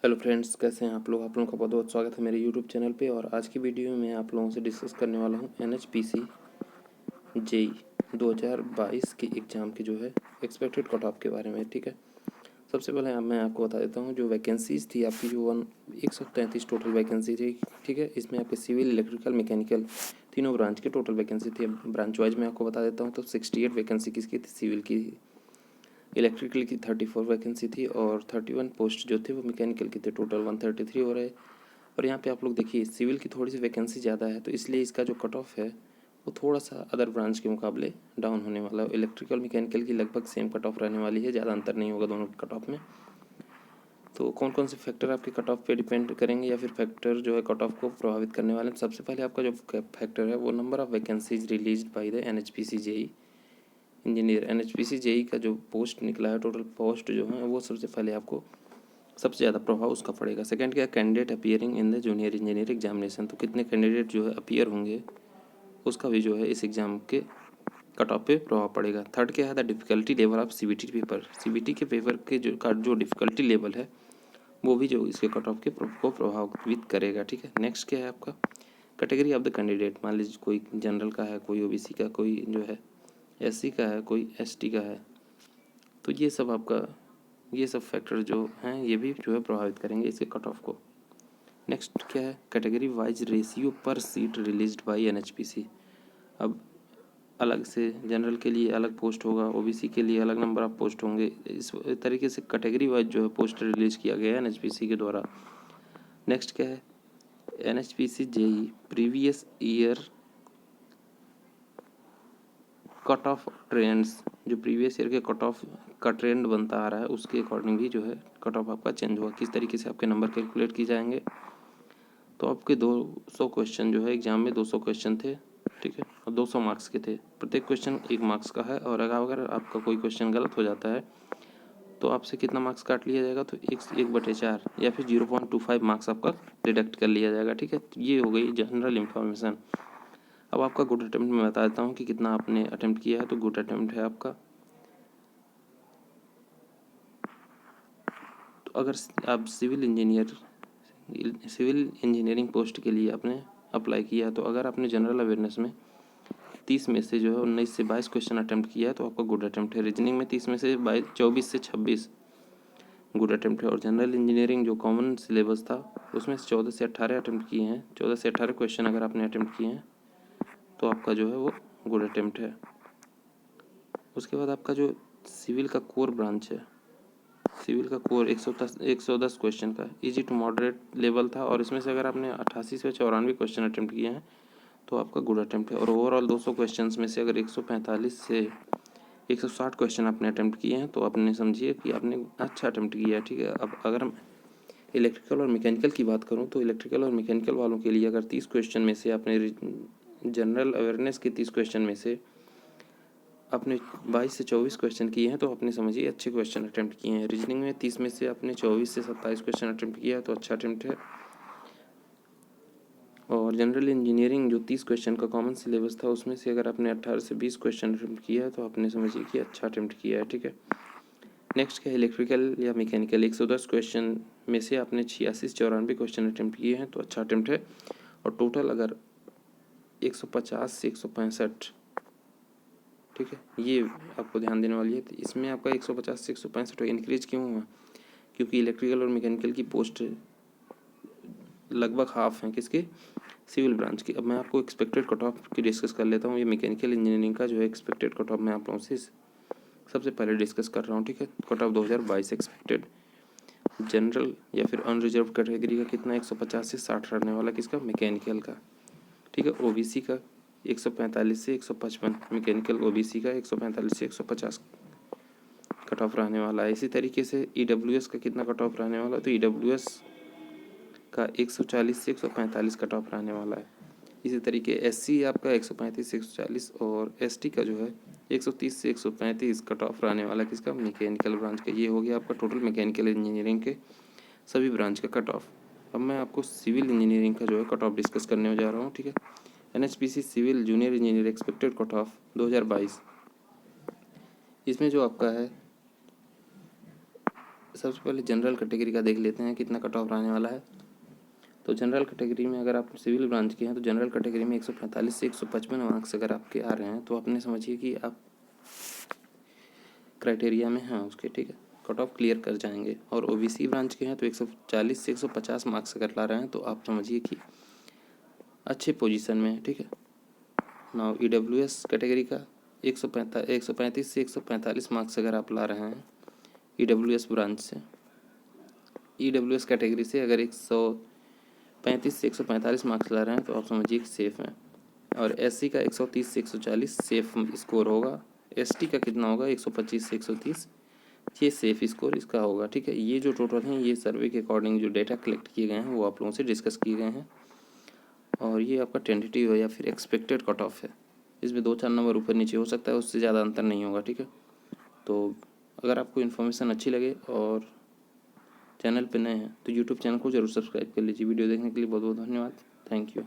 Hello friends, कैसे हैं आप लोगों का बहुत बहुत स्वागत है मेरे यूट्यूब चैनल पे। और आज की वीडियो में मैं आप लोगों से डिस्कस करने वाला हूं NHPC जेई 2022 के एग्ज़ाम के जो है एक्सपेक्टेड कट ऑफ के बारे में। ठीक है, सबसे पहले मैं आपको बता देता हूं जो वैकेंसीज़ थी आपकी, जो 133 टोटल वैकेंसी थी। ठीक है, इसमें आपके सिविल, इलेक्ट्रिकल, मैकेनिकल तीनों ब्रांच के टोटल वैकेंसी थी। ब्रांच वाइज मैं आपको बता देता हूँ। तो 68 वैकेंसी किसकी थी? सिविल की। इलेक्ट्रिकल की 34 वैकेंसी थी और 31 पोस्ट जो थे वो मैकेनिकल की थे। टोटल 133 हो रहे। और यहाँ पे आप लोग देखिए, सिविल की थोड़ी सी वैकेंसी ज़्यादा है, तो इसलिए इसका जो कट ऑफ है वो थोड़ा सा अदर ब्रांच के मुकाबले डाउन होने वाला है। इलेक्ट्रिकल मैकेनिकल की लगभग सेम कट ऑफ रहने वाली है, ज़्यादा अंतर नहीं होगा दोनों के कट ऑफ में। तो कौन कौन से फैक्टर आपके कट ऑफ पे डिपेंड करेंगे या फिर फैक्टर जो है कट ऑफ को प्रभावित करने वाले हैं? सबसे पहले आपका जो फैक्टर है वो number of vacancies release by the NHPC JE engineer. NHPC JE का जो पोस्ट निकला है, टोटल पोस्ट जो है वो सबसे पहले आपको सबसे ज़्यादा प्रभाव उसका पड़ेगा। सेकंड क्या? Candidate appearing in the junior engineer examination. तो कितने कैंडिडेट जो है अपीयर होंगे उसका भी जो है इस एग्ज़ाम के कट ऑफ पे प्रभाव पड़ेगा। थर्ड क्या है? The difficulty level of CBT paper. CBT के पेपर के जो डिफ़िकल्टी लेवल है वो भी जो इसके कट ऑफ को प्रभावित करेगा। ठीक है, नेक्स्ट क्या है आपका? Category of the candidate. मान लीजिए कोई जनरल का है, कोई OBC का, कोई जो है SC का है, कोई ST का है। तो ये सब फैक्टर जो हैं ये भी जो है प्रभावित करेंगे इसके कट ऑफ को। नेक्स्ट क्या है? कैटेगरी वाइज रेशियो पर सीट रिलीज्ड बाय NHPC। अब अलग से जनरल के लिए अलग पोस्ट होगा, OBC के लिए अलग नंबर ऑफ पोस्ट होंगे। इस तरीके से कैटेगरी वाइज जो है पोस्ट रिलीज किया गया है NHPC के द्वारा। नेक्स्ट क्या है? NHPC JE previous year cut off trends. जो प्रीवियस ईयर के कट ऑफ का ट्रेंड बनता आ रहा है उसके अकॉर्डिंग भी जो है कट ऑफ आपका चेंज होगा। किस तरीके से आपके नंबर कैलकुलेट किए जाएंगे? तो आपके 200 क्वेश्चन जो है एग्ज़ाम में 200 क्वेश्चन थे। ठीक है, और 200 मार्क्स के थे। प्रत्येक क्वेश्चन 1 मार्क्स का है। और अगर आपका कोई क्वेश्चन गलत हो जाता है तो आपसे कितना मार्क्स काट लिया जाएगा? तो 1/4 या फिर 0.25 मार्क्स आपका डिडक्ट कर लिया जाएगा। ठीक है, तो ये हो गई जनरल इन्फॉर्मेशन। अब आपका गुड अटेम्प्ट में बता देता हूँ कि कितना आपने अटेम्प्ट किया है। तो गुड अटेम्प्ट है आपका, तो अगर आप सिविल इंजीनियरिंग पोस्ट के लिए आपने अप्लाई किया, तो अगर आपने जनरल अवेयरनेस में 30 में से जो है 19 से 22 क्वेश्चन अटेम्प्ट किया है तो आपका गुड अटेम्प्ट है। रीजनिंग में 30 में से 24 से 26 गुड अटेम्प्ट है। और जनरल इंजीनियरिंग जो कॉमन सिलेबस था उसमें से 14 से 18 अटेम्प्ट किए हैं। 14 से 18 क्वेश्चन अगर आपने अटेम्प्ट किए हैं तो आपका जो है वो गुड अटेम्प्ट है। उसके बाद आपका जो सिविल का कोर ब्रांच है, सिविल का कोर 110 क्वेश्चन का इजी टू मॉडरेट लेवल था। और इसमें से अगर आपने 88 से 94 क्वेश्चन अटेम्प्ट किए हैं तो आपका गुड अटेम्प्ट है। और ओवरऑल 200 क्वेश्चन में से अगर 145 से 160 क्वेश्चन आपने अटेम्प्ट किए हैं तो आपने समझिए कि आपने अच्छा अटेम्प्ट किया है। ठीक है, अब अगर हम इलेक्ट्रिकल और मैकेनिकल की बात करूं तो इलेक्ट्रिकल और मैकेनिकल वालों के लिए अगर 30 क्वेश्चन में से आपने जनरल अवेयरनेस के 30 क्वेश्चन में से आपने 22 से 24 क्वेश्चन किए हैं तो आपने समझिए अच्छे क्वेश्चन अटेम्प्ट किए हैं। रीजनिंग में 30 में से आपने 24 से 27 क्वेश्चन अटेम्प्ट किया है तो अच्छा अटेम्प्ट है। और जनरल इंजीनियरिंग जो 30 क्वेश्चन का कॉमन सिलेबस था उसमें से अगर आपने 18 से 20 क्वेश्चन अटेम्प्ट किया है तो आपने समझिए कि अच्छा अटेम्प्ट किया है। ठीक है, नेक्स्ट क्या है? इलेक्ट्रिकल या मैकेनिकल 110 क्वेश्चन में से आपने 86 से 94 क्वेश्चन अटेम्प्ट किए हैं तो अच्छा अटेम्प्ट है। और टोटल अगर 150 से 165, ठीक है, ये आपको ध्यान देने वाली है। तो इसमें आपका 150 से 165 इंक्रीज क्यों हुआ? क्योंकि इलेक्ट्रिकल और मैकेनिकल की पोस्ट लगभग हाफ हैं किसके? सिविल ब्रांच की। अब मैं आपको एक्सपेक्टेड कट ऑफ की डिस्कस कर लेता हूँ। ये मैकेनिकल इंजीनियरिंग का जो है एक्सपेक्टेड कट ऑफ मैं आप लोगों से सबसे पहले डिस्कस कर रहा हूँ। ठीक है, कट ऑफ 2022 एक्सपेक्टेड जनरल या फिर अनरिजर्व कैटेगरी का कितना? 150 से 60 रहने वाला किसका? मैकेनिकल का। ठीक है, OBC का 145 से 155, मैकेनिकल OBC का 145 से 150 कट ऑफ रहने वाला है। इसी तरीके से EWS का कितना कट ऑफ रहने वाला है? तो EWS का 140 से 145 कट ऑफ रहने वाला है। इसी तरीके SC आपका 135 से 140 और ST का जो है 130 से 135 कट ऑफ रहने वाला है किसका? मैकेनिकल ब्रांच का। ये हो गया आपका टोटल मैकेनिकल इंजीनियरिंग के सभी ब्रांच का कट ऑफ। अब मैं आपको सिविल इंजीनियरिंग का जो है कट ऑफ डिस्कस करने जा रहा हूँ। ठीक है, NHPC civil junior engineer expected cut off 2022, इसमें जो आपका है सबसे पहले जनरल कैटेगरी का देख लेते हैं कितना कट ऑफ आने वाला है। तो जनरल कैटेगरी में अगर आप सिविल ब्रांच के हैं तो जनरल कैटेगरी में 145 से 155 मार्क्स अगर आपके आ रहे हैं तो अपने समझिए कि आप क्राइटेरिया में हैं उसके, ठीक है, कट ऑफ क्लियर कर जाएंगे। और ओबीसी ब्रांच के हैं तो 140 से 150 मार्क्स अगर ला रहे हैं तो आप समझिए कि अच्छे पोजीशन में है, ठीक है। नाउ ईडब्ल्यूएस कैटेगरी का 135 से 145 मार्क्स अगर आप ला रहे हैं ईडब्ल्यूएस ब्रांच से, ईडब्ल्यूएस कैटेगरी से अगर 135 से 145 मार्क्स ला रहे हैं तो आप समझिए कि सेफ़ हैं। और एससी का 130 से 140 सेफ स्कोर होगा। एसटी का कितना होगा 125 से 130, ये सेफ स्कोर इसका होगा, ठीक है। ये जो टोटल हैं ये सर्वे के अकॉर्डिंग जो डेटा कलेक्ट किए गए हैं वो आप लोगों से डिस्कस किए गए हैं। और ये आपका टेंटेटिव है या फिर एक्सपेक्टेड कट ऑफ है। इसमें 2-4 नंबर ऊपर नीचे हो सकता है, उससे ज़्यादा अंतर नहीं होगा, ठीक है। तो अगर आपको इन्फॉर्मेशन अच्छी लगे और चैनल पे नए हैं तो यूट्यूब चैनल को ज़रूर सब्सक्राइब कर लीजिए। वीडियो देखने के लिए बहुत बहुत धन्यवाद। Thank you.